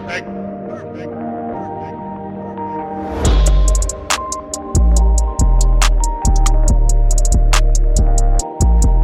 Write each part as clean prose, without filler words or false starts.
तो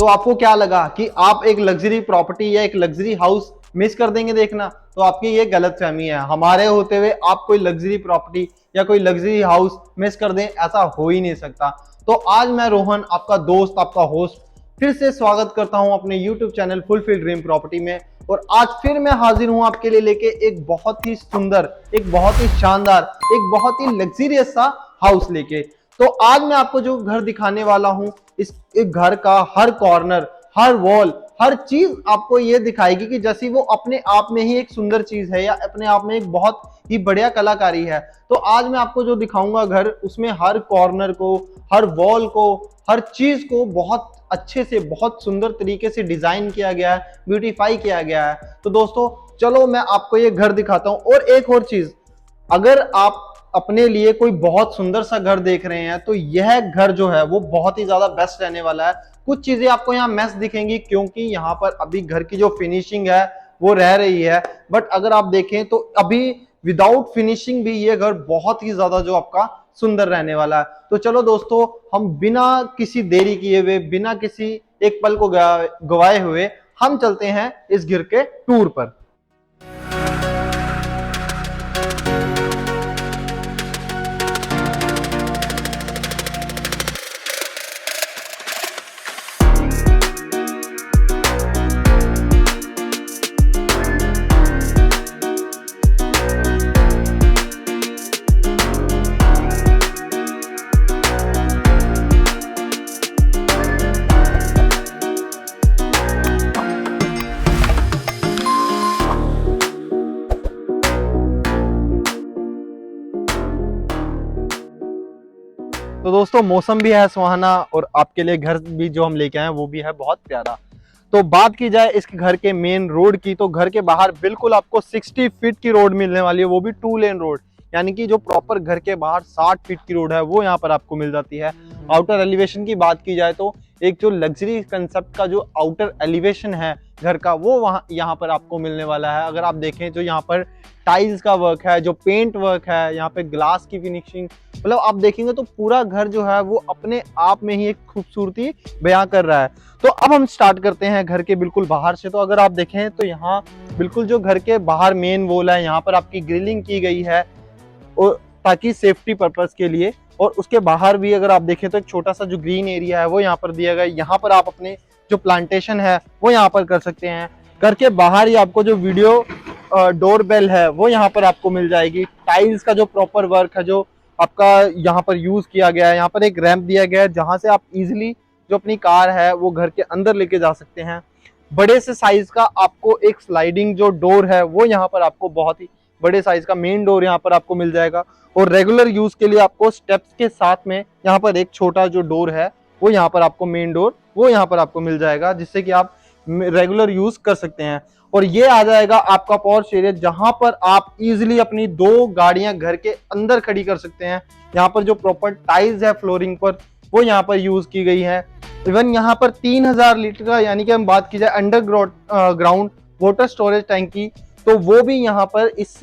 आपको क्या लगा कि आप एक लग्जरी प्रॉपर्टी या एक लग्जरी हाउस मिस कर देंगे देखना? तो आपकी ये गलतफहमी है। हमारे होते हुए आप कोई लग्जरी प्रॉपर्टी या कोई लग्जरी हाउस मिस कर दें, ऐसा हो ही नहीं सकता। तो आज मैं रोहन, आपका दोस्त, आपका होस्ट, फिर से स्वागत करता हूं अपने YouTube channel fulfil dream property में। और आज फिर मैं हाजिर हूं आपके लिए लेके एक बहुत ही सुंदर, एक बहुत ही शानदार, एक बहुत ही लग्जरियस सा हाउस लेके। तो आज मैं आपको जो घर दिखाने वाला हूं, इस घर का हर कॉर्नर, हर वॉल, हर चीज आपको ये दिखाएगी कि जैसी वो अपने आप में ही एक सुंदर चीज है या अपने आप में एक बहुत ही बढ़िया कलाकारी है। तो आज मैं आपको जो दिखाऊंगा घर, उसमें हर कॉर्नर को, हर वॉल को, हर चीज को बहुत अच्छे से, बहुत सुंदर तरीके से डिजाइन किया गया है, ब्यूटीफाई किया गया है। तो दोस्तों चलो मैं आपको ये घर दिखाता हूं। और एक और चीज, अगर आप अपने लिए कोई बहुत सुंदर सा घर देख रहे हैं तो यह घर जो है वो बहुत ही ज्यादा बेस्ट रहने वाला है। कुछ चीजें आपको यहाँ मैस दिखेंगी क्योंकि यहाँ पर अभी घर की जो फिनिशिंग है वो रह रही है, बट अगर आप देखें तो अभी विदाउट फिनिशिंग भी ये घर बहुत ही ज्यादा जो आपका सुंदर रहने वाला है। तो चलो दोस्तों, हम बिना किसी देरी किए हुए, बिना किसी एक पल को गवाए हुए हम चलते हैं इस घर के टूर पर। तो दोस्तों मौसम भी है सुहाना और आपके लिए घर भी जो हम लेके आए हैं वो भी है बहुत प्यारा। तो बात की जाए इस घर के मेन रोड की, तो घर के बाहर बिल्कुल आपको 60 फीट की रोड मिलने वाली है, वो भी 2 लेन रोड। यानी कि जो प्रॉपर घर के बाहर 60 फीट की रोड है वो यहाँ पर आपको मिल जाती है। आउटर एलिवेशन की बात की जाए तो एक जो लग्जरी कंसेप्ट का जो आउटर एलिवेशन है घर का, वो वहाँ यहाँ पर आपको मिलने वाला है। अगर आप देखें तो यहाँ पर टाइल्स का वर्क है, जो पेंट वर्क है, यहाँ पे ग्लास की फिनिशिंग, मतलब आप देखेंगे तो पूरा घर जो है वो अपने आप में ही एक खूबसूरती बयां कर रहा है। तो अब हम स्टार्ट करते हैं घर के बिल्कुल बाहर से। तो अगर आप देखें तो यहाँ बिल्कुल जो घर के बाहर मेन वॉल है, यहाँ पर आपकी ग्रिलिंग की गई है और ताकि सेफ्टी पर्पस के लिए। और उसके बाहर भी अगर आप देखें तो एक छोटा सा जो ग्रीन एरिया है वो यहाँ पर दिया गया है। यहाँ पर आप अपने जो प्लांटेशन है वो यहाँ पर कर सकते हैं। घर के बाहर ही आपको जो वीडियो डोर बेल है वो यहाँ पर आपको मिल जाएगी। टाइल्स का जो प्रॉपर वर्क है जो आपका यहाँ पर यूज किया गया है, यहाँ पर एक रैंप दिया गया है जहां से आप इजीली जो अपनी कार है वो घर के अंदर लेके जा सकते हैं। बड़े से साइज का आपको एक स्लाइडिंग जो डोर है वो यहाँ पर आपको बहुत ही बड़े साइज का मेन डोर यहाँ पर आपको मिल जाएगा। और रेगुलर यूज के लिए आपको स्टेप्स के साथ में यहाँ पर एक छोटा जो डोर है वो यहाँ पर आपको मेन डोर वो यहाँ पर आपको मिल जाएगा, जिससे कि आप रेगुलर यूज कर सकते हैं। और ये आ जाएगा आपका पोर्च एरिया, जहां पर आप इजीली अपनी 2 गाड़ियां घर के अंदर खड़ी कर सकते हैं। यहाँ पर जो प्रॉपर टाइल्स है फ्लोरिंग पर वो यहाँ पर यूज की गई है। इवन यहाँ पर 3000 लीटर का, यानी कि हम बात की जाए अंडरग्राउंड वाटर स्टोरेज टैंकी, तो वो भी यहाँ पर इस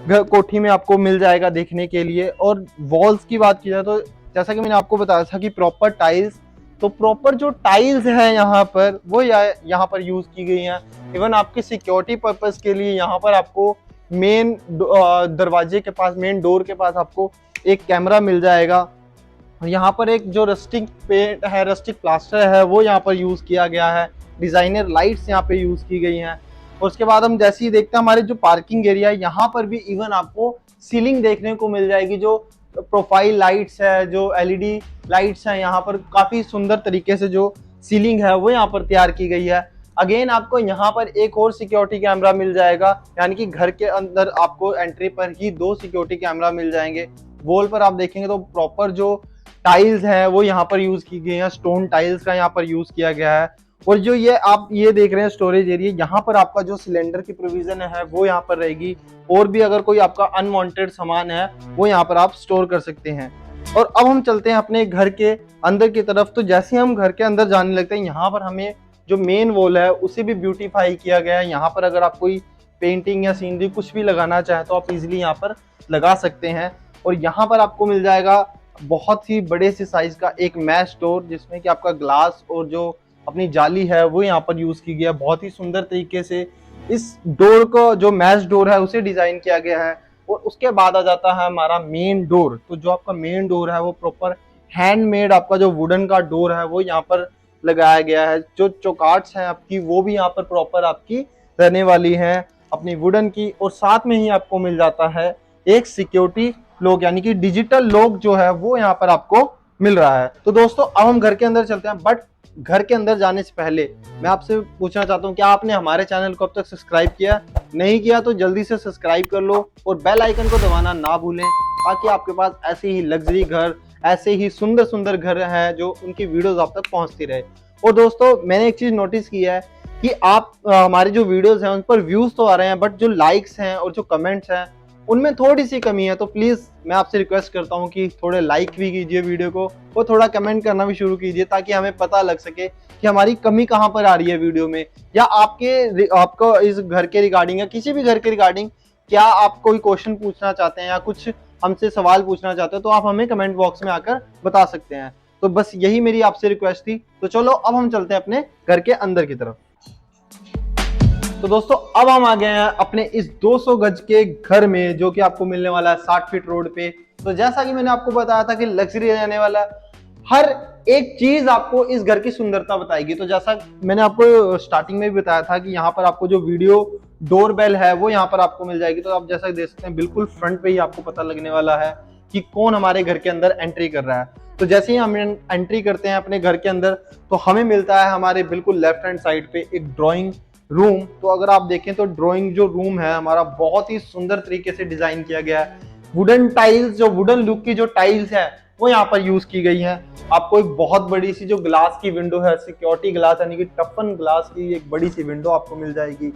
कोठी में आपको मिल जाएगा देखने के लिए। और वॉल्स की बात की जाए तो जैसा कि मैंने आपको बताया था कि प्रॉपर टाइल्स, तो प्रॉपर जो टाइल्स है यहाँ पर वो यहाँ पर यूज की गई हैं। इवन आपके सिक्योरिटी पर्पस के लिए यहाँ पर आपको मेन दरवाजे के पास, मेन डोर के पास आपको एक कैमरा मिल जाएगा। और यहाँ पर एक जो रस्टिक पेंट है, रस्टिक प्लास्टर है, वो यहाँ पर यूज किया गया है। डिजाइनर लाइट्स यहाँ पे यूज की गई हैं। और उसके बाद हम जैसे ही देखते हैं हमारे जो पार्किंग एरिया है, यहाँ पर भी इवन आपको सीलिंग देखने को मिल जाएगी। जो प्रोफाइल लाइट्स है, जो एलईडी लाइट्स हैं, यहाँ पर काफी सुंदर तरीके से जो सीलिंग है वो यहाँ पर तैयार की गई है। अगेन आपको यहाँ पर एक और सिक्योरिटी कैमरा मिल जाएगा, यानी कि घर के अंदर आपको एंट्री पर ही 2 सिक्योरिटी कैमरा मिल जाएंगे। वॉल पर आप देखेंगे तो प्रॉपर जो टाइल्स हैं वो यहाँ पर यूज की गई हैं, स्टोन टाइल्स का यहाँ पर यूज किया गया है। और जो ये आप ये देख रहे हैं स्टोरेज एरिया, यहाँ पर आपका जो सिलेंडर की प्रोविजन है वो यहाँ पर रहेगी। और भी अगर कोई आपका अनवांटेड सामान है वो यहाँ पर आप स्टोर कर सकते हैं। और अब हम चलते हैं अपने घर के अंदर की तरफ। तो जैसे हम घर के अंदर जाने लगते हैं, यहाँ पर हमें जो मेन वॉल है उसे भी ब्यूटीफाई किया गया है। यहाँ पर अगर आप कोई पेंटिंग या सीनरी कुछ भी लगाना चाहे तो आप इजीली यहाँ पर लगा सकते हैं। और यहाँ पर आपको मिल जाएगा बहुत ही बड़े से साइज का एक मैश डोर, जिसमें कि आपका ग्लास और जो अपनी जाली है वो यहाँ पर यूज की गया है। बहुत ही सुंदर तरीके से इस डोर को, जो मैश डोर है, उसे डिजाइन किया गया है। और उसके बाद आ जाता है हमारा मेन डोर। तो जो आपका मेन डोर है वो प्रॉपर हैंडमेड आपका जो वुडन का डोर है वो यहाँ पर लगाया गया है। जो चौकाट्स हैं आपकी वो भी यहाँ पर प्रॉपर आपकी रहने वाली है अपनी वुडन की। और साथ में ही आपको मिल जाता है एक सिक्योरिटी लॉक, यानी कि डिजिटल लॉक जो है वो यहाँ पर आपको मिल रहा है। तो दोस्तों अब हम घर के अंदर चलते हैं, बट घर के अंदर जाने से पहले मैं आपसे पूछना चाहता हूँ, क्या आपने हमारे चैनल को अब तक सब्सक्राइब किया? नहीं किया तो जल्दी से सब्सक्राइब कर लो और बेल आइकन को दबाना ना भूलें, ताकि आपके पास ऐसे ही लग्जरी घर, ऐसे ही सुंदर सुंदर घर हैं जो उनकी वीडियोस आप तक पहुंचती रहे। और दोस्तों मैंने एक चीज नोटिस की है कि आप हमारी जो वीडियोस हैं उन पर व्यूज तो आ रहे हैं, बट जो लाइक्स हैं और जो कमेंट्स हैं उनमें थोड़ी सी कमी है। तो प्लीज मैं आपसे रिक्वेस्ट करता हूं कि थोड़े लाइक भी कीजिए वीडियो को और थोड़ा कमेंट करना भी शुरू कीजिए, ताकि हमें पता लग सके कि हमारी कमी कहां पर आ रही है वीडियो में, या आपको इस घर के रिगार्डिंग या किसी भी घर के रिगार्डिंग क्या आप कोई क्वेश्चन पूछना चाहते हैं या कुछ हमसे सवाल पूछना चाहते हो तो आप हमें कमेंट बॉक्स में आकर बता सकते हैं। तो बस यही मेरी आपसे रिक्वेस्ट थी। तो चलो अब हम चलते हैं अपने घर के अंदर की तरफ। तो दोस्तों अब हम आ गए हैं अपने इस 200 गज के घर में, जो कि आपको मिलने वाला है 60 फीट रोड पे। तो जैसा कि मैंने आपको बताया था कि लग्जरी रहने वाला, हर एक चीज आपको इस घर की सुंदरता बताएगी। तो जैसा मैंने आपको स्टार्टिंग में भी बताया था कि यहाँ पर आपको जो वीडियो डोर बेल है वो यहाँ पर आपको मिल जाएगी। तो आप जैसा देख सकते हैं बिल्कुल फ्रंट पे ही आपको पता लगने वाला है कि कौन हमारे घर के अंदर एंट्री कर रहा है। तो जैसे ही हम एंट्री करते हैं अपने घर के अंदर तो हमें मिलता है हमारे बिल्कुल लेफ्ट हैंड साइड पे एक ड्राइंग रूम। तो अगर आप देखें तो ड्राइंग जो रूम है हमारा बहुत ही सुंदर तरीके से डिजाइन किया गया है। वुडन टाइल्स, जो वुडन लुक की जो टाइल्स है वो यहाँ पर यूज की गई है। आपको एक बहुत बड़ी सी जो ग्लास की विंडो है, सिक्योरिटी ग्लास यानी कि टफन ग्लास की एक बड़ी सी विंडो आपको मिल जाएगी।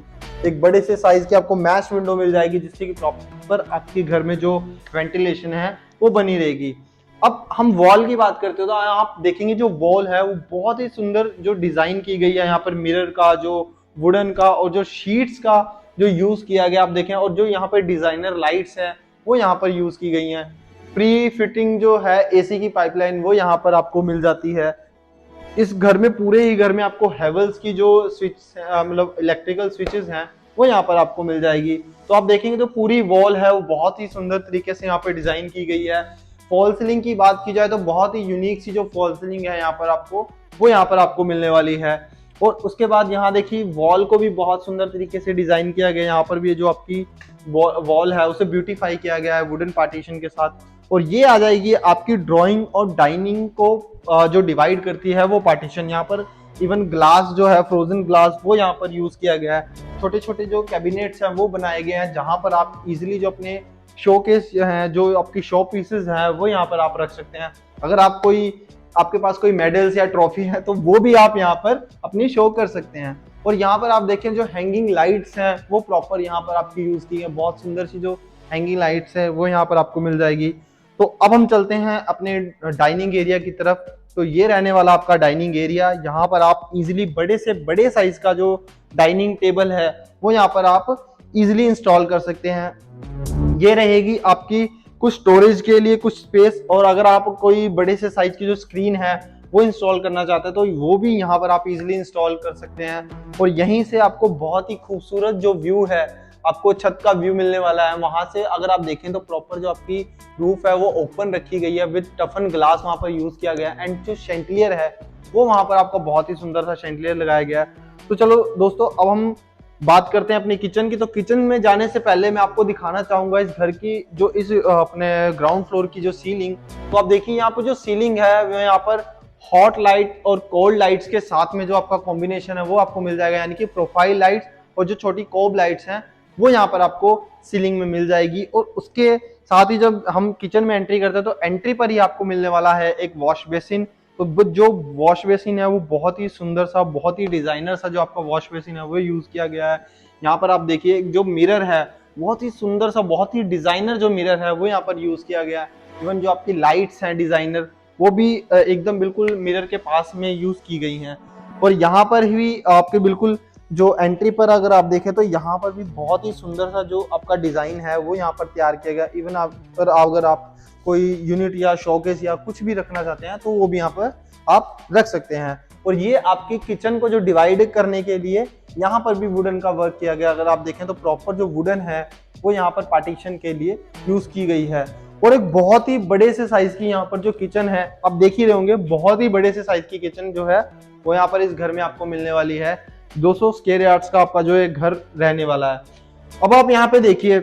एक बड़े से साइज की आपको मैश विंडो मिल जाएगी, जिससे कि प्रॉपर आपके घर में जो वेंटिलेशन है वो बनी रहेगी। अब हम वॉल की बात करते हो तो आप देखेंगे जो वॉल है वो बहुत ही सुंदर जो डिजाइन की गई है। यहाँ पर मिरर का, जो वुडन का और जो शीट्स का जो यूज किया गया आप देखें, और जो यहाँ पर डिजाइनर लाइट्स हैं वो यहाँ पर यूज की गई हैं। प्री फिटिंग जो है एसी की पाइपलाइन वो यहाँ पर आपको मिल जाती है। इस घर में, पूरे ही घर में आपको हेवल्स की जो स्विच मतलब इलेक्ट्रिकल स्विचेस हैं वो यहाँ पर आपको मिल जाएगी। तो आप देखेंगे तो पूरी वॉल है वो बहुत ही सुंदर तरीके से यहाँ पर डिजाइन की गई है। फॉल सीलिंग की बात की जाए तो बहुत ही यूनिक सी जो फॉल सीलिंग है यहाँ पर आपको, वो यहाँ पर आपको मिलने वाली है। और उसके बाद यहाँ देखिए वॉल को भी बहुत सुंदर तरीके से डिजाइन किया गया है। यहाँ पर भी जो आपकी वॉल है उसे ब्यूटीफाई किया गया है वुडन पार्टीशन के साथ। और ये आ जाएगी आपकी ड्राइंग और डाइनिंग को जो डिवाइड करती है वो पार्टीशन। यहाँ पर इवन ग्लास जो है, फ्रोजन ग्लास, वो यहाँ पर यूज किया गया है। छोटे छोटे जो कैबिनेट्स हैं वो बनाए गए हैं, जहां पर आप इजीली जो अपने शोकेस हैं, जो आपकी शो पीसेस हैं वो यहाँ पर आप रख सकते हैं। अगर आपके पास कोई मेडल्स या ट्रॉफी है तो वो भी आप यहाँ पर अपनी शो कर सकते हैं। और यहाँ पर आप देखें जो हैंगिंग लाइट्स हैं वो प्रॉपर यहाँ पर आपकी यूज की है। बहुत सुंदर सी जो हैंगिंग लाइट्स है वो यहाँ पर आपको मिल जाएगी। तो अब हम चलते हैं अपने डाइनिंग एरिया की तरफ। तो ये रहने वाला आपका डाइनिंग एरिया। यहाँ पर आप इजीली बड़े से बड़े साइज का जो डाइनिंग टेबल है वो यहाँ पर आप इजीली इंस्टॉल कर सकते हैं। ये रहेगी आपकी कुछ स्टोरेज के लिए कुछ स्पेस, और अगर आप कोई बड़े से साइज की जो स्क्रीन है वो इंस्टॉल करना चाहते हैं तो वो भी यहाँ पर आप इजीली इंस्टॉल कर सकते हैं। और यहीं से आपको बहुत ही खूबसूरत जो व्यू है, आपको छत का व्यू मिलने वाला है। वहां से अगर आप देखें तो प्रॉपर जो आपकी रूफ है वो ओपन रखी गई है विद टफन ग्लास वहां पर यूज किया गया है। एंड जो शैंटिलियर है वो वहां पर आपको बहुत ही सुंदर सा शैंटिलियर लगाया गया है। तो चलो दोस्तों अब हम बात करते हैं अपनी किचन की। तो किचन में जाने से पहले मैं आपको दिखाना चाहूंगा इस घर की जो इस अपने ग्राउंड फ्लोर की जो सीलिंग। तो आप देखिए यहाँ पर जो सीलिंग है वो यहाँ पर हॉट लाइट और कोल्ड लाइट्स के साथ में जो आपका कॉम्बिनेशन है वो आपको मिल जाएगा, यानी कि प्रोफाइल लाइट्स और जो छोटी कोब लाइट्स हैं वो यहाँ पर आपको सीलिंग में मिल जाएगी। और उसके साथ ही जब हम किचन में एंट्री करते हैं तो एंट्री पर ही आपको मिलने वाला है एक वॉश बेसिन। तो जो वॉश बेसिन है वो बहुत ही सुंदर सा, बहुत ही डिजाइनर सा जो आपका वॉश बेसिन है वो यूज किया गया है। यहाँ पर आप देखिए जो मिरर है बहुत ही सुंदर सा, बहुत ही डिजाइनर जो मिरर है वो यहाँ पर यूज किया गया है। इवन जो आपकी लाइट्स हैं डिजाइनर वो भी एकदम बिल्कुल मिरर के पास में यूज की गई हैं। और यहाँ पर भी आपके बिल्कुल जो एंट्री पर अगर आप देखें तो यहाँ पर भी बहुत ही सुंदर सा जो आपका डिजाइन है वो यहाँ पर तैयार किया गया। इवन अगर आप कोई यूनिट या शोकेस या कुछ भी रखना चाहते हैं तो वो भी यहाँ पर आप रख सकते हैं। और ये आपकी किचन को जो डिवाइड करने के लिए यहाँ पर भी वुडन का वर्क किया गया। अगर आप देखें तो प्रॉपर जो वुडन है वो यहाँ पर पार्टीशन के लिए यूज की गई है। और एक बहुत ही बड़े से साइज की यहाँ पर जो किचन है, आप देख ही रहे होंगे, बहुत ही बड़े से साइज की किचन जो है वो यहाँ पर इस घर में आपको मिलने वाली है। 200 स्क्वायर यार्ड्स का आपका जो है घर रहने वाला है। अब आप यहाँ पे देखिए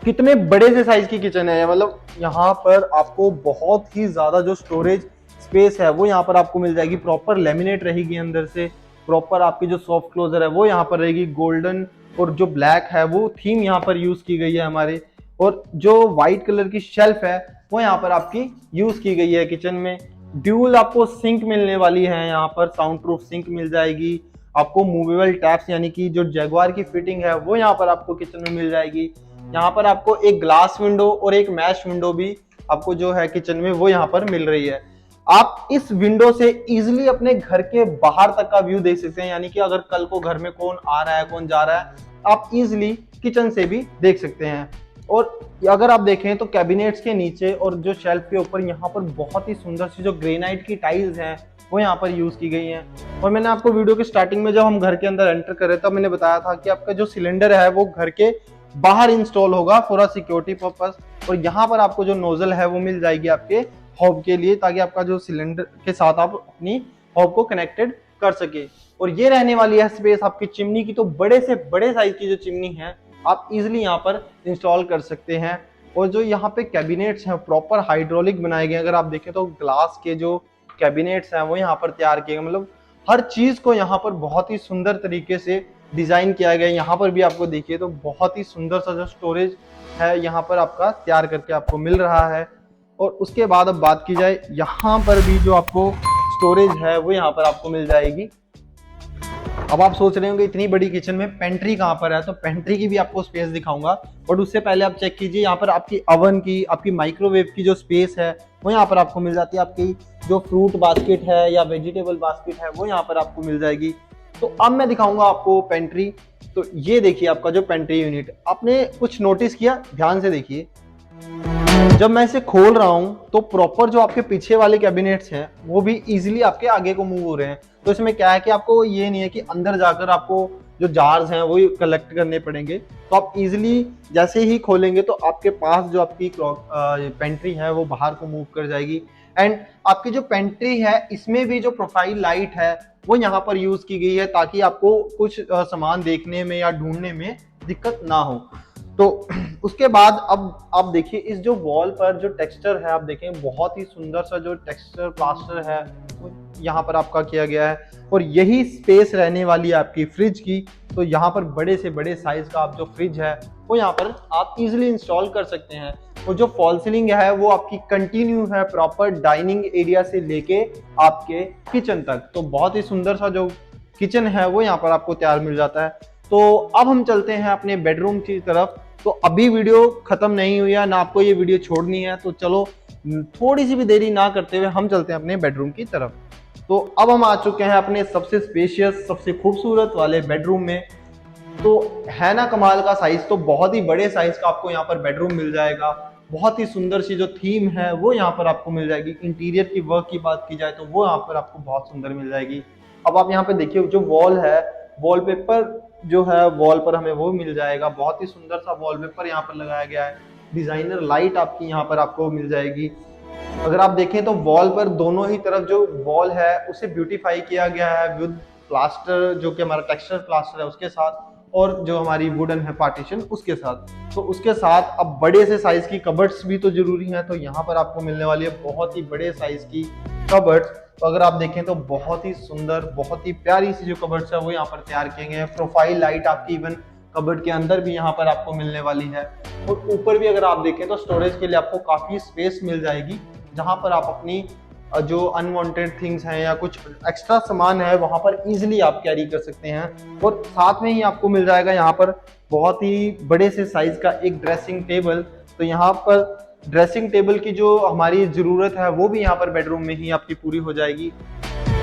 कितने बड़े से साइज की किचन है, मतलब यहाँ पर आपको बहुत ही ज्यादा जो स्टोरेज स्पेस है वो यहाँ पर आपको मिल जाएगी। प्रॉपर लेमिनेट रहेगी अंदर से, प्रॉपर आपकी जो सॉफ्ट क्लोजर है वो यहाँ पर रहेगी। गोल्डन और जो ब्लैक है वो थीम यहाँ पर यूज की गई है हमारे। और जो व्हाइट कलर की शेल्फ है वो यहाँ पर आपकी यूज की गई है किचन में। ड्यूल आपको सिंक मिलने वाली है, यहाँ पर साउंड प्रूफ सिंक मिल जाएगी आपको। मूवेबल टैप्स यानी कि जो जैगुआर की फिटिंग है वो यहाँ पर आपको किचन में मिल जाएगी। यहाँ पर आपको एक ग्लास विंडो और एक मैश विंडो भी आपको जो है किचन में वो यहाँ पर मिल रही है। आप इस विंडो से इजिली अपने घर के बाहर तक का व्यू देख सकते हैं, यानी कि अगर कल को घर में कौन आ रहा है कौन जा रहा है आप इजिली किचन से भी देख सकते हैं। और अगर आप देखें तो कैबिनेट्स के नीचे और जो शेल्फ के ऊपर यहाँ पर बहुत ही सुंदर सी जो ग्रेनाइट की टाइल्स हैं वो यहाँ पर यूज की गई हैं। और मैंने आपको वीडियो के स्टार्टिंग में जब हम घर के अंदर एंटर कर रहे तब मैंने बताया था कि आपका जो सिलेंडर है वो घर के बाहर इंस्टॉल होगा फॉर अ सिक्योरिटी पर्पस। और यहाँ पर आपको जो नोजल है वो मिल जाएगी आपके हॉब के लिए, ताकि आपका जो सिलेंडर के साथ आप अपनी हॉब को कनेक्टेड कर सके। और ये रहने वाली है स्पेस आपकी चिमनी की। तो बड़े से बड़े साइज की जो चिमनी है आप इजिली यहाँ पर इंस्टॉल कर सकते हैं। और जो यहाँ पे कैबिनेट्स हैं प्रॉपर हाइड्रोलिक बनाए गए। अगर आप देखें तो ग्लास के जो कैबिनेट्स हैं वो यहाँ पर तैयार किए गए, मतलब हर चीज को यहाँ पर बहुत ही सुंदर तरीके से डिजाइन किया गया है। यहाँ पर भी आपको देखिए तो बहुत ही सुंदर सा जो स्टोरेज है यहाँ पर आपका तैयार करके आपको मिल रहा है। और उसके बाद अब बात की जाए यहाँ पर भी जो आपको स्टोरेज है वो यहाँ पर आपको मिल जाएगी। अब आप सोच रहे होंगे इतनी बड़ी किचन में पेंट्री कहाँ पर है, तो पेंट्री की भी आपको स्पेस दिखाऊंगा। बट उससे पहले आप चेक कीजिए यहाँ पर आपकी अवन की, आपकी माइक्रोवेव की जो स्पेस है वो यहाँ पर आपको मिल जाती है। आपकी जो फ्रूट बास्केट है या वेजिटेबल बास्केट है वो यहाँ पर आपको मिल जाएगी। तो अब मैं दिखाऊंगा आपको पेंट्री। तो ये देखिए आपका जो पेंट्री यूनिट, आपने कुछ नोटिस किया, ध्यान से देखिए। जब मैं इसे खोल रहा हूं तो प्रॉपर जो आपके पीछे वाले कैबिनेट्स हैं वो भी इजीली आपके आगे को मूव हो रहे हैं। तो इसमें क्या है कि आपको ये नहीं है कि अंदर जाकर आपको जो जार्स हैं वो कलेक्ट करने पड़ेंगे। तो आप इजीली जैसे ही खोलेंगे तो आपके पास जो आपकी पेंट्री है वो बाहर को मूव कर जाएगी। एंड आपकी जो पेंट्री है इसमें भी जो प्रोफाइल लाइट है वो यहाँ पर यूज की गई है, ताकि आपको कुछ सामान देखने में या ढूंढने में दिक्कत ना हो। तो उसके बाद अब आप देखिए इस जो वॉल पर जो टेक्सचर है, आप देखें बहुत ही सुंदर सा जो टेक्सचर प्लास्टर है वो यहाँ पर आपका किया गया है। और यही स्पेस रहने वाली है आपकी फ्रिज की। तो यहाँ पर बड़े से बड़े साइज का आप जो फ्रिज है वो यहाँ पर आप इजीली इंस्टॉल कर सकते हैं। और जो फॉल सीलिंग है वो आपकी कंटिन्यू है प्रॉपर डाइनिंग एरिया से लेके आपके किचन तक। तो बहुत ही सुंदर सा जो किचन है वो यहाँ पर आपको तैयार मिल जाता है। तो अब हम चलते हैं अपने बेडरूम की तरफ। तो अभी वीडियो खत्म नहीं हुई है ना, आपको ये वीडियो छोड़नी है। तो चलो थोड़ी सी भी देरी ना करते हुए हम चलते हैं अपने बेडरूम की तरफ। तो अब हम आ चुके हैं अपने सबसे स्पेशियस सबसे खूबसूरत वाले बेडरूम में। तो है ना कमाल का साइज, तो बहुत ही बड़े साइज का आपको यहाँ पर बेडरूम मिल जाएगा। बहुत ही सुंदर सी जो थीम है वो यहाँ पर आपको मिल जाएगी। इंटीरियर की वर्क की बात की जाए तो वो यहाँ पर आपको बहुत सुंदर मिल जाएगी। अब आप यहाँ पे देखिए जो वॉल है, वॉलपेपर जो है वॉल पर हमें वो मिल जाएगा। बहुत ही सुंदर सा वॉलपेपर यहाँ पर लगाया गया है। डिजाइनर लाइट आपकी यहाँ पर आपको मिल जाएगी। अगर आप देखें तो वॉल पर दोनों ही तरफ जो वॉल है उसे ब्यूटीफाई किया गया है विद प्लास्टर, जो कि हमारा टेक्सचर प्लास्टर है उसके साथ, और जो हमारी वुडन है पार्टीशन उसके साथ। तो उसके साथ अब बड़े से साइज की कबर्ड्स भी तो जरूरी है। तो यहाँ पर आपको मिलने वाली है बहुत ही बड़े साइज की कबर्ड्स। तो अगर आप देखें तो बहुत ही सुंदर बहुत ही प्यारी सी जो कबर्ड्स है वो यहाँ पर तैयार किए गए हैं। प्रोफाइल लाइट आपकी इवन कबर्ड के अंदर भी यहाँ पर आपको मिलने वाली है। और ऊपर भी अगर आप देखें तो स्टोरेज के लिए आपको काफी स्पेस मिल जाएगी, जहां पर आप अपनी जो अनवांटेड थिंग्स हैं या कुछ एक्स्ट्रा सामान है वहां पर इजीली आप कैरी कर सकते हैं। और साथ में ही आपको मिल जाएगा यहाँ पर बहुत ही बड़े से साइज का एक ड्रेसिंग टेबल। तो यहाँ पर ड्रेसिंग टेबल की जो हमारी जरूरत है वो भी यहाँ पर बेडरूम में ही आपकी पूरी हो जाएगी।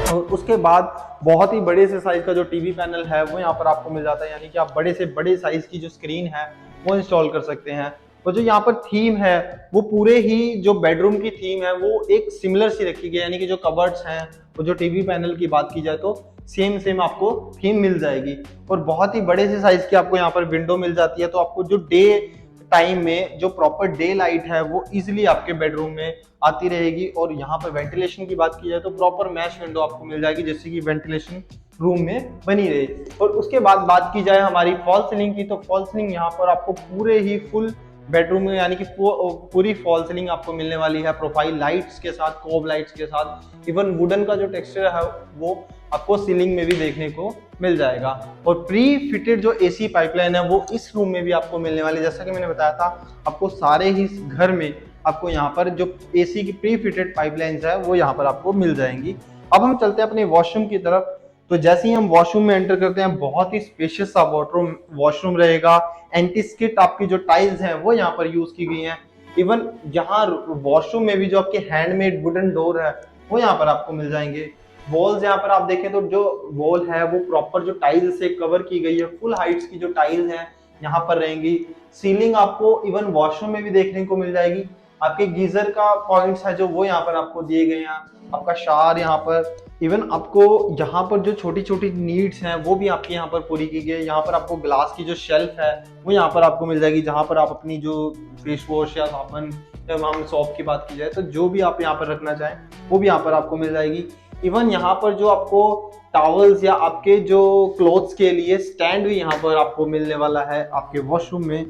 और उसके बाद बहुत ही बड़े से साइज का जो टीवी पैनल है वो यहाँ पर आपको मिल जाता है, यानी कि आप बड़े से बड़े साइज की जो स्क्रीन है वो इंस्टॉल कर सकते हैं। और जो यहाँ पर थीम है वो पूरे ही जो बेडरूम की थीम है वो एक सिमिलर सी रखी गई है, यानी कि जो कबर्ड्स हैं वो जो टीवी पैनल की बात की जाए तो सेम आपको थीम मिल जाएगी। और बहुत ही बड़े से साइज की आपको यहाँ पर विंडो मिल जाती है, तो आपको जो डे टाइम में जो प्रॉपर डे लाइट है वो इजिली आपके बेडरूम में आती रहेगी। और यहाँ पर वेंटिलेशन की बात की जाए तो प्रॉपर मैश विंडो आपको मिल जाएगी, जिससे कि वेंटिलेशन रूम में बनी रहे। और उसके बाद बात की जाए हमारी फॉल सीलिंग की, तो फॉल सीलिंग यहाँ पर आपको पूरे ही फुल बेडरूम में यानी कि पूरी फॉल सीलिंग आपको मिलने वाली है, प्रोफाइल लाइट्स के साथ, कोब लाइट्स के साथ। इवन वुडन का जो टेक्सचर है वो आपको सीलिंग में भी देखने को मिल जाएगा। और प्री फिटेड जो एसी पाइपलाइन है वो इस रूम में भी आपको मिलने वाली है। जैसा कि मैंने बताया था आपको सारे ही घर में आपको यहाँ पर जो एसी की प्री फिटेड पाइपलाइंस है वो यहाँ पर आपको मिल जाएंगी। अब हम चलते हैं अपने वॉशरूम की तरफ। तो जैसे ही हम वॉशरूम में एंटर करते हैं, बहुत ही स्पेशियस सा वॉशरूम रहेगा। एंटी स्किट आपकी जो टाइल्स हैं वो यहाँ पर यूज की गई हैं। इवन यहाँ वॉशरूम में भी जो आपके हैंडमेड वुडन डोर है वो यहाँ पर आपको मिल जाएंगे। वॉल्स यहाँ पर आप देखें तो जो वॉल है वो प्रॉपर जो टाइल्स से कवर की गई है, फुल हाइट्स की जो टाइल्स हैं यहाँ पर रहेंगी। सीलिंग आपको इवन वॉशरूम में भी देखने को मिल जाएगी। आपके गीजर का पॉइंट्स है जो वो यहाँ पर आपको दिए गए हैं, आपका शावर यहाँ पर। इवन आपको यहाँ पर जो छोटी छोटी नीड्स हैं वो भी आपके यहाँ पर पूरी की गई है। यहाँ पर आपको ग्लास की जो शेल्फ है वो यहाँ पर आपको मिल जाएगी, जहाँ पर आप अपनी जो फेस वॉश या साबुन या हम सॉप की बात की जाए तो जो भी आप यहाँ पर रखना चाहें वो भी यहाँ पर आपको मिल जाएगी। इवन यहाँ पर जो आपको टॉवल्स या आपके जो क्लोथ्स के लिए स्टैंड भी यहाँ पर आपको मिलने वाला है आपके वॉशरूम में।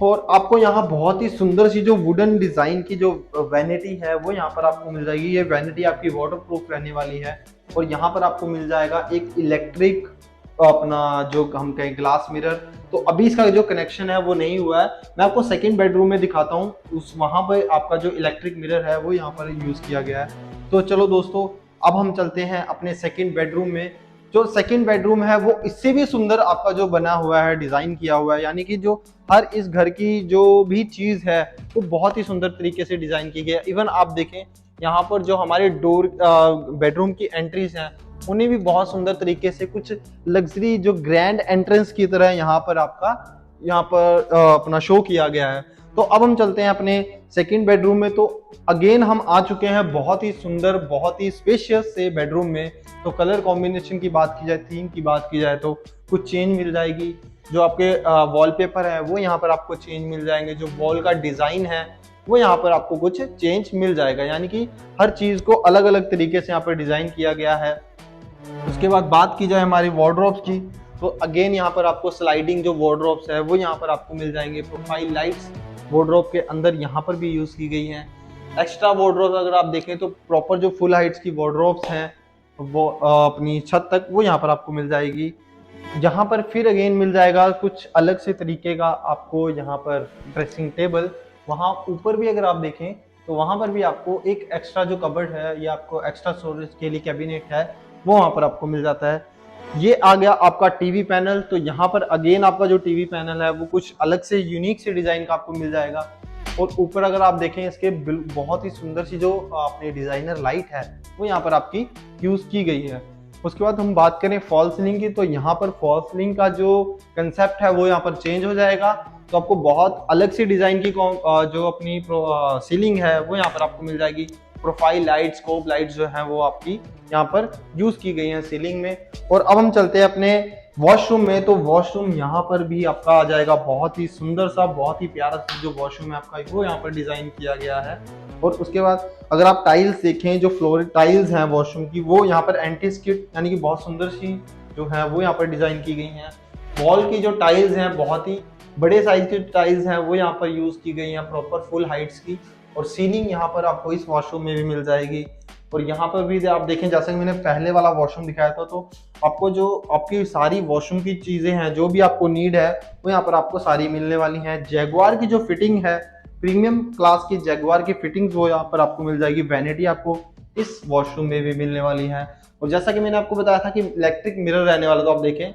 और आपको यहाँ बहुत ही सुंदर सी जो वुडन डिजाइन की जो वैनिटी है वो यहाँ पर आपको मिल जाएगी। ये वैनिटी आपकी वाटरप्रूफ रहने वाली है। और यहाँ पर आपको मिल जाएगा एक इलेक्ट्रिक अपना जो हम कहें ग्लास मिरर। तो अभी इसका जो कनेक्शन है वो नहीं हुआ है, मैं आपको सेकंड बेडरूम में दिखाता हूँ, उस वहां पर आपका जो इलेक्ट्रिक मिरर है वो यहाँ पर यूज किया गया है। तो चलो दोस्तों अब हम चलते हैं अपने सेकंड बेडरूम में। जो सेकंड बेडरूम है वो इससे भी सुंदर आपका जो बना हुआ है, डिजाइन किया हुआ है, यानी कि जो हर इस घर की जो भी चीज है वो बहुत ही सुंदर तरीके से डिजाइन की गई है। इवन आप देखें यहाँ पर जो हमारे डोर बेडरूम की एंट्रीज हैं उन्हें भी बहुत सुंदर तरीके से कुछ लग्जरी जो ग्रैंड एंट्रेंस की तरह यहाँ पर आपका अपना शो किया गया है। तो अब हम चलते हैं अपने सेकंड बेडरूम में। तो अगेन हम आ चुके हैं बहुत ही सुंदर, बहुत ही स्पेशियस से बेडरूम में। तो कलर कॉम्बिनेशन की बात की जाए, थीम की बात की जाए तो कुछ चेंज मिल जाएगी। जो आपके वॉलपेपर है वो यहाँ पर आपको चेंज मिल जाएंगे। जो वॉल का डिजाइन है वो यहाँ पर आपको कुछ चेंज मिल जाएगा, यानी कि हर चीज को अलग अलग तरीके से यहाँ पर डिजाइन किया गया है। उसके बाद बात की जाए हमारी वार्डरोब्स की, तो अगेन यहाँ पर आपको स्लाइडिंग जो वार्डरोब्स है वो यहाँ पर आपको मिल जाएंगे। प्रोफाइल लाइट्स वार्डरोब के अंदर यहाँ पर भी यूज की गई हैं। एक्स्ट्रा वार्डरोब्स अगर आप देखें तो प्रॉपर जो फुल हाइट्स की वार्डरोब्स हैं वो अपनी छत तक वो यहाँ पर आपको मिल जाएगी। यहाँ पर फिर अगेन मिल जाएगा कुछ अलग से तरीके का आपको यहाँ पर ड्रेसिंग टेबल। वहाँ ऊपर भी अगर आप देखें तो वहाँ पर भी आपको एक एक्स्ट्रा जो कबर्ड है या आपको एक्स्ट्रा स्टोरेज के लिए कैबिनेट है वो वहाँ पर आपको मिल जाता है। ये आ गया आपका टीवी पैनल। तो यहाँ पर अगेन आपका जो टीवी पैनल है वो कुछ अलग से यूनिक से डिजाइन का आपको मिल जाएगा। और ऊपर अगर आप देखें इसके बहुत ही सुंदर सी जो अपनी डिजाइनर लाइट है वो यहाँ पर आपकी यूज की गई है। उसके बाद हम बात करें फॉल सीलिंग की, तो यहाँ पर फॉल सीलिंग का जो कंसेप्ट है वो यहाँ पर चेंज हो जाएगा। तो आपको बहुत अलग सी डिजाइन की जो अपनी सीलिंग है वो यहाँ पर आपको मिल जाएगी। प्रोफाइल लाइट्स, स्कोप लाइट्स जो है वो आपकी यहाँ पर यूज की गई हैं सीलिंग में। और अब हम चलते हैं अपने वॉशरूम में। तो वॉशरूम यहाँ पर भी आपका आ जाएगा बहुत ही सुंदर सा, बहुत ही प्यारा सा जो वॉशरूम है आपका वो यहाँ पर डिजाइन किया गया है। और उसके बाद अगर आप टाइल्स देखें, जो फ्लोर टाइल्स हैं वॉशरूम की वो यहाँ पर एंटी स्किड यानी कि बहुत सुंदर सी जो है वो यहाँ पर डिजाइन की गई हैं। वॉल की जो टाइल्स हैं बहुत ही बड़े साइज की टाइल्स हैं वो यहाँ पर यूज की गई हैं, प्रॉपर फुल हाइट्स की। और सीलिंग यहाँ पर आपको इस वॉशरूम में भी मिल जाएगी। और यहाँ पर भी आप देखें जैसे कि मैंने पहले वाला वॉशरूम दिखाया था, तो आपको जो आपकी सारी वॉशरूम की चीजें हैं जो भी आपको नीड है वो यहाँ पर आपको सारी मिलने वाली हैं। जैगुआर की जो फिटिंग है, प्रीमियम क्लास की जैगुआर की फिटिंग्स वो यहाँ पर आपको मिल जाएगी। वैनिटी आपको इस वॉशरूम में भी मिलने वाली है। और जैसा कि मैंने आपको बताया था कि इलेक्ट्रिक मिरर रहने वाला, तो आप देखें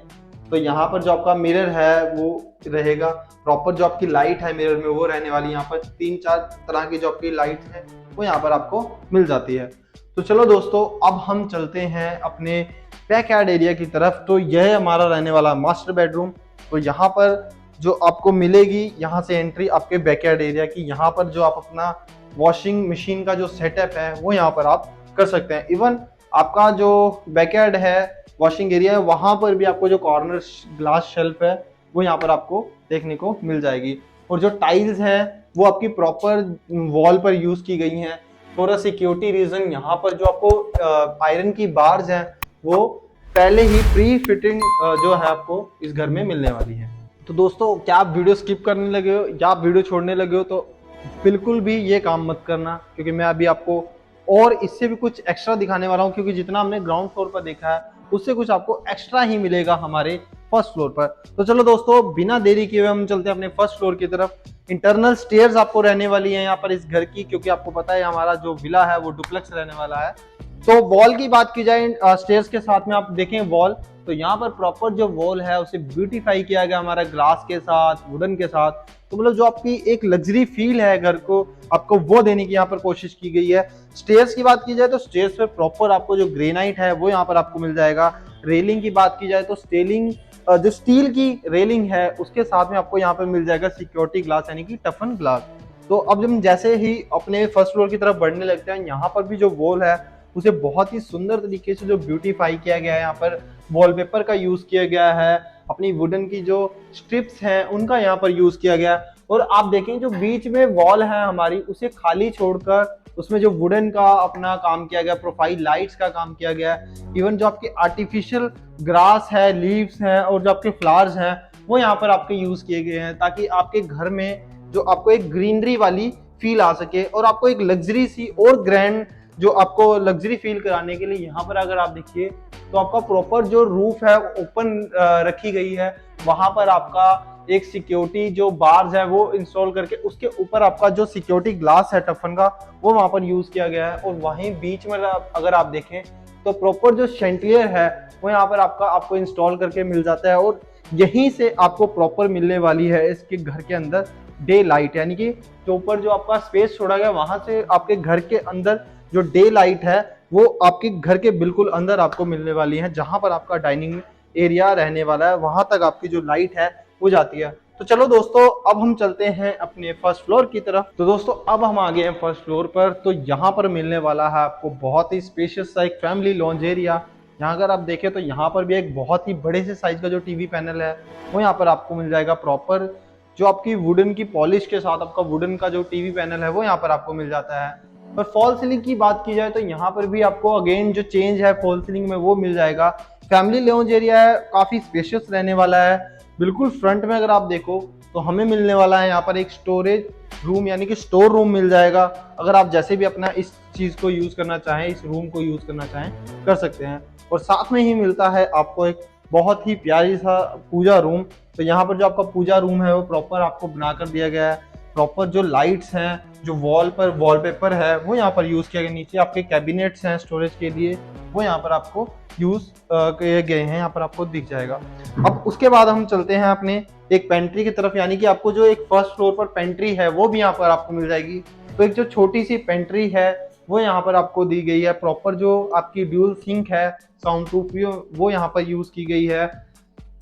तो यहाँ पर जो आपका मिरर है वो रहेगा। प्रॉपर जो आपकी लाइट है मिरर में वो रहने वाली। यहाँ पर 3-4 तरह की जो आपकी लाइट है वो यहाँ पर आपको मिल जाती है। तो चलो दोस्तों अब हम चलते हैं अपने बैक यार्ड एरिया की तरफ। तो यह हमारा रहने वाला मास्टर बेडरूम। तो यहाँ पर जो आपको मिलेगी, यहाँ से एंट्री आपके बैकयार्ड एरिया की। यहाँ पर जो आप अपना वॉशिंग मशीन का जो सेटअप है वो यहाँ पर आप कर सकते हैं। इवन आपका जो बैकयार्ड है, वॉशिंग एरिया है, वहाँ पर भी आपको जो कॉर्नर ग्लास शेल्फ है वो यहाँ पर आपको देखने को मिल जाएगी। और जो टाइल्स है वो आपकी प्रॉपर वॉल पर यूज की गई हैं। फॉर अ सिक्योरिटी रीजन यहाँ पर जो आपको आयरन की बार्स हैं वो पहले ही प्री फिटिंग जो है आपको इस घर में मिलने वाली है। तो दोस्तों, क्या आप वीडियो स्किप करने लगे हो या आप वीडियो छोड़ने लगे हो, तो बिल्कुल भी ये काम मत करना, क्योंकि मैं अभी आपको और इससे भी कुछ एक्स्ट्रा दिखाने वाला हूँ। क्योंकि जितना हमने ग्राउंड फ्लोर पर देखा है उससे कुछ आपको एक्स्ट्रा ही मिलेगा हमारे फर्स्ट फ्लोर पर। तो चलो दोस्तों, बिना देरी किए हुए हम चलते हैं अपने फर्स्ट फ्लोर की तरफ। इंटरनल स्टेयर्स आपको रहने वाली है यहाँ पर इस घर की, क्योंकि आपको पता है हमारा जो विला है वो डुप्लेक्स रहने वाला है। तो वॉल की बात की जाए, स्टेयर्स के साथ में आप देखें वॉल, तो यहाँ पर प्रॉपर जो वॉल है उसे ब्यूटीफाई किया गया हमारा ग्लास के साथ, वुडन के साथ। तो मतलब जो आपकी एक लग्जरी फील है घर को, आपको वो देने की यहाँ पर कोशिश की गई है। स्टेयर्स की बात की जाए तो स्टेयर्स पे प्रॉपर आपको जो ग्रेनाइट है वो यहाँ पर आपको मिल जाएगा। रेलिंग की बात की जाए तो स्टेलिंग जो स्टील की रेलिंग है उसके साथ में आपको यहाँ पर मिल जाएगा सिक्योरिटी ग्लास, यानी कि टफन ग्लास। तो अब हम जैसे ही अपने फर्स्ट फ्लोर की तरफ बढ़ने लगते हैं, यहाँ पर भी जो वॉल है उसे बहुत ही सुंदर तरीके से जो ब्यूटीफाई किया गया है। यहाँ पर वॉलपेपर का यूज किया गया है, अपनी वुडन की जो स्ट्रिप्स हैं उनका यहाँ पर यूज किया गया है। और आप देखें जो बीच में वॉल है हमारी उसे खाली छोड़कर उसमें जो वुडन का अपना काम किया गया, प्रोफाइल लाइट्स का काम किया गया है। इवन जो आपके आर्टिफिशियल ग्रास है, लीव्स हैं और जो आपके फ्लावर्स हैं वो यहाँ पर आपके यूज किए गए हैं, ताकि आपके घर में जो आपको एक ग्रीनरी वाली फील आ सके और आपको एक लग्जरी सी और ग्रैंड जो आपको लग्जरी फील कराने के लिए यहाँ पर अगर आप देखिए तो आपका प्रॉपर जो रूफ है ओपन रखी गई है। वहां पर आपका एक सिक्योरिटी जो बार्स है वो इंस्टॉल करके उसके ऊपर आपका जो सिक्योरिटी ग्लास है टफन का वो वहां पर यूज किया गया है। और वहीं बीच में अगर आप देखें तो प्रॉपर जो शैंटिलियर है वो यहाँ पर आपको इंस्टॉल करके मिल जाता है। और यहीं से आपको प्रॉपर मिलने वाली है इसके घर के अंदर डे लाइट, यानी कि जो ऊपर जो आपका स्पेस छोड़ा गया वहां से आपके घर के अंदर जो डे लाइट है वो आपके घर के बिल्कुल अंदर आपको मिलने वाली है। जहां पर आपका डाइनिंग एरिया रहने वाला है वहां तक आपकी जो लाइट है वो जाती है। तो चलो दोस्तों, अब हम चलते हैं अपने फर्स्ट फ्लोर की तरफ। तो दोस्तों, अब हम आ गए हैं फर्स्ट फ्लोर पर। तो यहाँ पर मिलने वाला है आपको बहुत ही स्पेशियस सा एक फैमिली लॉन्ज एरिया। यहाँ अगर आप देखें तो यहाँ पर भी एक बहुत ही बड़े से साइज का जो टीवी पैनल है वो यहाँ पर आपको मिल जाएगा। प्रॉपर जो आपकी वुडन की पॉलिश के साथ आपका वुडन का जो टीवी पैनल है वो यहाँ पर आपको मिल जाता है। और फॉल सीलिंग की बात की जाए तो यहाँ पर भी आपको अगेन जो चेंज है फॉल सीलिंग में वो मिल जाएगा। फैमिली लॉन्ज एरिया है, काफी स्पेशियस रहने वाला है। बिल्कुल फ्रंट में अगर आप देखो तो हमें मिलने वाला है यहाँ पर एक स्टोरेज रूम, यानी कि स्टोर रूम मिल जाएगा। अगर आप जैसे भी अपना इस चीज को यूज करना चाहें, इस रूम को यूज करना चाहें कर सकते हैं। और साथ में ही मिलता है आपको एक बहुत ही प्यारी सा पूजा रूम। तो यहाँ पर जो आपका पूजा रूम है वो प्रॉपर आपको बना कर दिया गया है। प्रॉपर जो लाइट्स हैं, जो वॉल पर वॉलपेपर है वो यहाँ पर यूज किया गया। नीचे आपके कैबिनेट्स हैं स्टोरेज के लिए, वो यहाँ पर आपको यूज किए गए हैं, यहाँ पर आपको दिख जाएगा। अब उसके बाद हम चलते हैं अपने एक पेंट्री की तरफ, यानी कि आपको जो एक फर्स्ट फ्लोर पर पेंट्री है वो भी यहाँ पर आपको मिल जाएगी। तो एक जो छोटी सी पेंट्री है वो यहाँ पर आपको दी गई है। प्रॉपर जो आपकी ड्यूल सिंक है, साउंड प्रूफ, वो यहाँ पर यूज की गई है।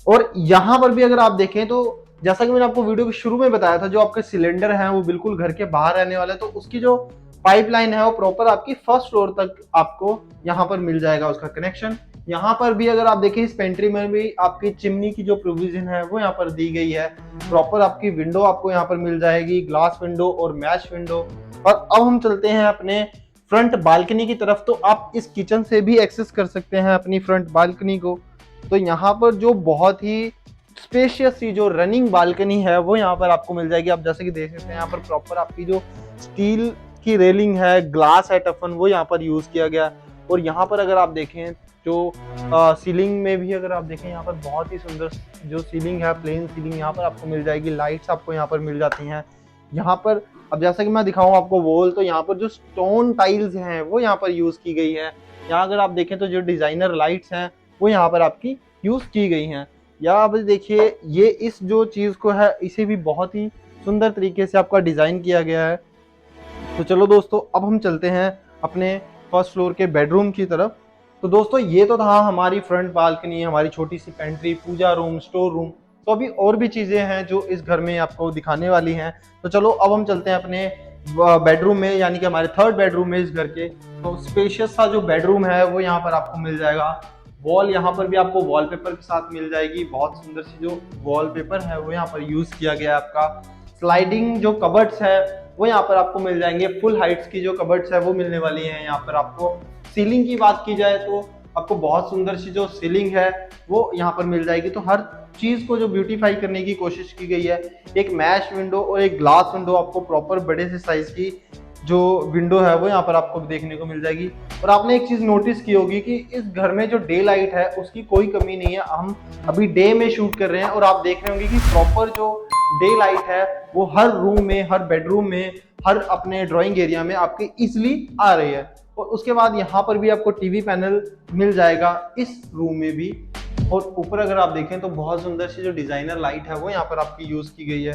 और यहाँ पर भी अगर आप देखें तो जैसा कि मैंने आपको वीडियो के शुरू में बताया था, जो आपके सिलेंडर हैं वो बिल्कुल घर के बाहर रहने वाले हैं। तो उसकी जो पाइपलाइन है वो प्रॉपर आपकी फर्स्ट फ्लोर तक आपको यहाँ पर मिल जाएगा उसका कनेक्शन। यहाँ पर भी अगर आप देखें इस पेंट्री में भी आपकी चिमनी की जो प्रोविजन है वो यहाँ पर दी गई है। प्रॉपर आपकी विंडो आपको यहाँ पर मिल जाएगी, ग्लास विंडो और मैश विंडो। और अब हम चलते हैं अपने फ्रंट बालकनी की तरफ। तो आप इस किचन से भी एक्सेस कर सकते हैं अपनी फ्रंट बालकनी को। तो यहाँ पर जो बहुत ही स्पेशियस सी जो रनिंग बालकनी है वो यहाँ पर आपको मिल जाएगी। आप जैसे कि देख सकते हैं यहाँ पर प्रॉपर आपकी जो स्टील की रेलिंग है, ग्लास है टफन, वो यहाँ पर यूज किया गया। और यहाँ पर अगर आप देखें जो सीलिंग में भी अगर आप देखें यहाँ पर बहुत ही सुंदर जो सीलिंग है, प्लेन सीलिंग यहाँ पर आपको मिल जाएगी। लाइट्स आपको यहाँ पर मिल जाती हैं। यहाँ पर अब जैसा कि मैं दिखाऊं आपको वॉल, तो यहाँ पर जो स्टोन टाइल्स हैं वो यहाँ पर यूज की गई है। यहाँ अगर आप देखें तो जो डिजाइनर लाइट्स हैं वो यहाँ पर आपकी यूज की गई हैं। या आप देखिए ये इस जो चीज को है इसे भी बहुत ही सुंदर तरीके से आपका डिजाइन किया गया है। तो चलो दोस्तों, अब हम चलते हैं अपने फर्स्ट फ्लोर के बेडरूम की तरफ। तो दोस्तों ये तो था हमारी फ्रंट बालकनी, हमारी छोटी सी पेंट्री, पूजा रूम, स्टोर रूम। तो अभी और भी चीजें हैं जो इस घर में आपको दिखाने वाली हैं। तो चलो अब हम चलते हैं अपने बेडरूम में, यानी कि हमारे थर्ड बेडरूम में इस घर के। तो स्पेशियस सा जो बेडरूम है वो यहाँ पर आपको मिल जाएगा। वॉल यहाँ पर भी आपको वॉलपेपर के साथ मिल जाएगी। बहुत सुंदर सी जो वॉलपेपर है वो यहाँ पर यूज किया गया है आपका। स्लाइडिंग जो कबर्ड्स है वो यहाँ पर आपको मिल जाएंगे। फुल हाइट्स की जो कबर्ड्स है वो मिलने वाली है यहाँ पर आपको। सीलिंग की बात की जाए तो आपको बहुत सुंदर सी जो सीलिंग है वो यहाँ पर मिल जाएगी। तो हर चीज को जो ब्यूटीफाई करने की कोशिश की गई है। एक मैश विंडो और एक ग्लास विंडो आपको प्रॉपर बड़े से साइज की जो विंडो है वो यहाँ पर आपको देखने को मिल जाएगी। और आपने एक चीज नोटिस की होगी कि इस घर में जो डे लाइट है उसकी कोई कमी नहीं है। हम अभी डे में शूट कर रहे हैं और आप देख रहे होंगे कि प्रॉपर जो डे लाइट है वो हर रूम में, हर बेडरूम में, हर अपने ड्राइंग एरिया में आपके इजिली आ रही है। और उसके बाद यहाँ पर भी आपको टीवी पैनल मिल जाएगा इस रूम में भी। और ऊपर अगर आप देखें तो बहुत सुंदर सी जो डिजाइनर लाइट है वो यहाँ पर आपकी यूज की गई है।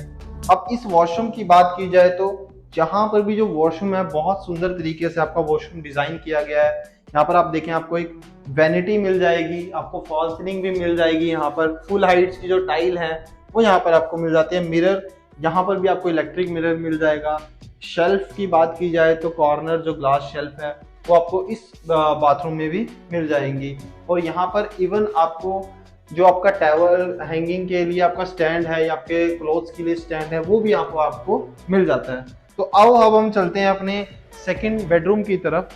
अब इस वॉशरूम की बात की जाए तो जहां पर भी जो वॉशरूम है बहुत सुंदर तरीके से आपका वॉशरूम डिजाइन किया गया है। यहाँ पर आप देखें आपको एक वैनिटी मिल जाएगी, आपको फॉल सीलिंग भी मिल जाएगी। यहाँ पर फुल हाइट्स की जो टाइल है वो यहाँ पर आपको मिल जाती है। मिरर, यहाँ पर भी आपको इलेक्ट्रिक मिरर मिल जाएगा। शेल्फ की बात की जाए तो कॉर्नर जो ग्लास शेल्फ है वो आपको इस बाथरूम में भी मिल जाएंगी। और यहाँ पर इवन आपको जो आपका टॉवल हैंगिंग के लिए आपका स्टैंड है या आपके क्लोथ्स के लिए स्टैंड है वो भी आपको मिल जाता है। तो आओ अब हम चलते हैं अपने सेकंड बेडरूम की तरफ।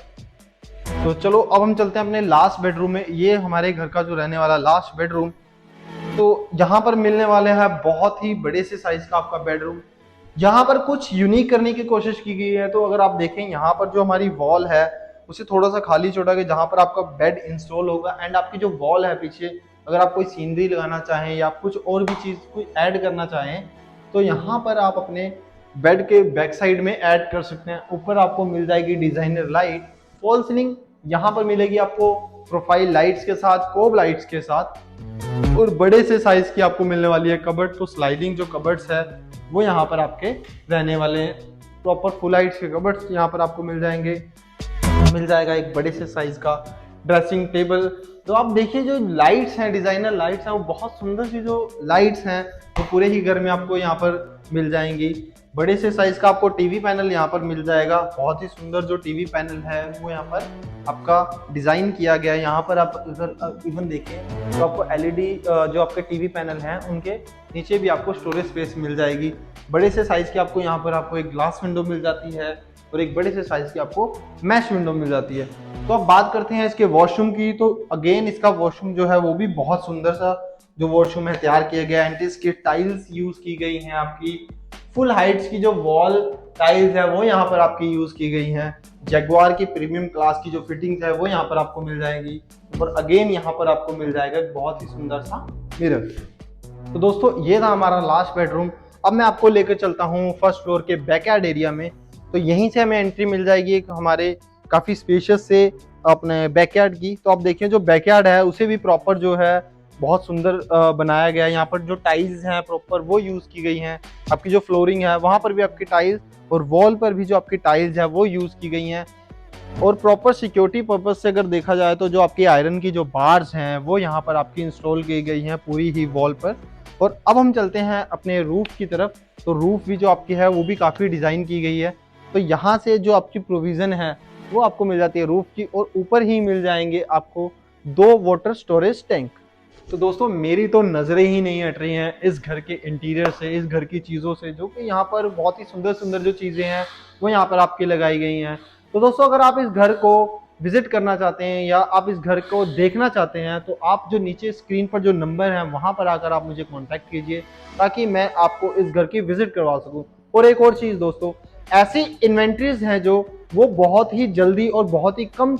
तो चलो अब हम चलते हैं अपने लास्ट बेडरूम में। ये हमारे घर का जो रहने वाला लास्ट बेडरूम। तो यहाँ पर मिलने वाले हैं बहुत ही बड़े से साइज का आपका बेडरूम। यहाँ पर कुछ यूनिक करने की कोशिश की गई है। तो अगर आप देखें यहाँ पर जो हमारी वॉल है उसे थोड़ा सा खाली छोड़ा गया जहाँ पर आपका बेड इंस्टॉल होगा। एंड आपकी जो वॉल है पीछे, अगर आप कोई सीनरी लगाना चाहें या कुछ और भी चीज कोई ऐड करना चाहें तो यहाँ पर आप अपने बेड के बैक साइड में ऐड कर सकते हैं। ऊपर आपको मिल जाएगी डिजाइनर लाइट, फॉल सीलिंग यहाँ पर मिलेगी आपको प्रोफाइल लाइट्स के साथ, कोब लाइट्स के साथ। और बड़े से साइज की आपको मिलने वाली है कबर्ड। तो स्लाइडिंग जो कबर्ड्स है वो यहाँ पर आपके रहने वाले हैं। प्रॉपर फुल हाइट्स के कबर्ड्स यहाँ पर आपको मिल जाएंगे। मिल जाएगा एक बड़े से साइज का ड्रेसिंग टेबल। तो आप देखिए जो लाइट्स हैं, डिजाइनर लाइट्स हैं, वो बहुत सुंदर सी जो लाइट्स हैं वो पूरे ही घर में आपको यहाँ पर मिल जाएंगी। बड़े से साइज का आपको टीवी पैनल यहाँ पर मिल जाएगा। बहुत ही सुंदर जो टीवी पैनल है वो यहाँ पर आपका डिजाइन किया गया है। यहाँ पर आप अगर इवन देखें तो आपको एलईडी जो आपके टीवी पैनल हैं उनके नीचे भी आपको स्टोरेज स्पेस मिल जाएगी। बड़े से साइज की आपको यहाँ पर आपको एक ग्लास विंडो मिल जाती है और एक बड़े से साइज की आपको मैश विंडो मिल जाती है। तो अब बात करते हैं इसके वॉशरूम की। तो अगेन इसका वॉशरूम जो है वो भी बहुत सुंदर सा जो वॉशरूम है तैयार किया गया है। एंटीस की टाइल्स यूज की गई हैं। आपकी फुल हाइट्स की जो वॉल टाइल्स है वो यहाँ पर आपकी यूज की गई हैं। जैगुआर की प्रीमियम क्लास की जो फिटिंग्स है वो यहाँ पर आपको मिल जाएंगी। और अगेन यहाँ पर आपको मिल जाएगा एक बहुत ही सुंदर सा मिरर। तो दोस्तों ये था हमारा लास्ट बेडरूम। अब मैं आपको लेकर चलता हूँ फर्स्ट फ्लोर के बैकयार्ड एरिया में। तो यहीं से हमें एंट्री मिल जाएगी एक हमारे काफी स्पेशियस से अपने बैकयार्ड की। तो आप देखिए जो बैकयार्ड है उसे भी प्रॉपर जो है बहुत सुंदर बनाया गया है। यहाँ पर जो टाइल्स हैं प्रॉपर वो यूज की गई हैं। आपकी जो फ्लोरिंग है वहां पर भी आपकी टाइल्स और वॉल पर भी जो आपकी टाइल्स है वो यूज की गई हैं। और प्रॉपर सिक्योरिटी पर्पज से अगर देखा जाए तो जो आपकी आयरन की जो बार्स हैं वो यहाँ पर आपकी इंस्टॉल की गई हैं पूरी ही वॉल पर। और अब हम चलते हैं अपने रूफ की तरफ। तो रूफ भी जो आपकी है वो भी काफी डिजाइन की गई है। तो यहाँ से जो आपकी प्रोविजन है वो आपको मिल जाती है रूफ की। और ऊपर ही मिल जाएंगे आपको 2 वाटर स्टोरेज टैंक। तो दोस्तों मेरी तो नजरें ही नहीं हट रही हैं इस घर के इंटीरियर से, इस घर की चीज़ों से, जो कि यहाँ पर बहुत ही सुंदर सुंदर जो चीज़ें हैं वो यहाँ पर आपकी लगाई गई हैं। तो दोस्तों अगर आप इस घर को विजिट करना चाहते हैं या आप इस घर को देखना चाहते हैं तो आप जो नीचे स्क्रीन पर जो नंबर है वहां पर आकर आप मुझे कांटेक्ट कीजिए ताकि मैं आपको इस घर की विजिट करवा सकूं। और एक और चीज़ दोस्तों, ऐसी इन्वेंट्रीज हैं जो वो बहुत ही जल्दी और बहुत ही कम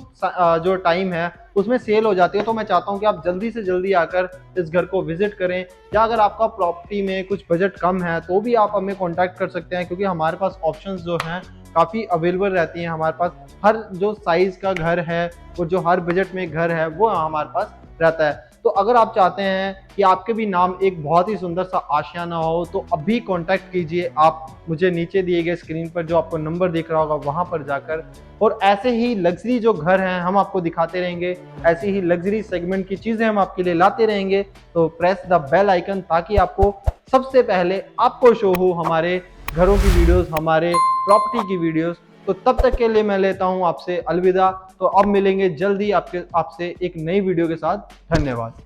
जो टाइम है उसमें सेल हो जाती है। तो मैं चाहता हूं कि आप जल्दी से जल्दी आकर इस घर को विजिट करें। या अगर आपका प्रॉपर्टी में कुछ बजट कम है तो भी आप हमें कांटेक्ट कर सकते हैं, क्योंकि हमारे पास ऑप्शंस जो हैं काफ़ी अवेलेबल रहती हैं। हमारे पास हर जो साइज़ का घर है और जो हर बजट में घर है वो हमारे पास रहता है। तो तो अगर आप चाहते हैं कि आपके भी नाम एक बहुत ही सुंदर सा आशियाना हो तो अभी कांटेक्ट कीजिए आप मुझे नीचे दिए गए स्क्रीन पर जो आपको नंबर दिख रहा होगा वहां पर जाकर। और ऐसे ही लग्जरी जो घर हैं हम आपको दिखाते रहेंगे, ऐसी ही लग्जरी सेगमेंट की चीजें हम आपके लिए लाते रहेंगे। तो प्रेस द बेल आइकन ताकि आपको सबसे पहले आपको शो हो हमारे घरों की वीडियोस, हमारे प्रॉपर्टी की वीडियोस। तो तब तक के लिए मैं लेता हूं आपसे अलविदा। तो अब मिलेंगे जल्दी आपसे एक नई वीडियो के साथ। धन्यवाद।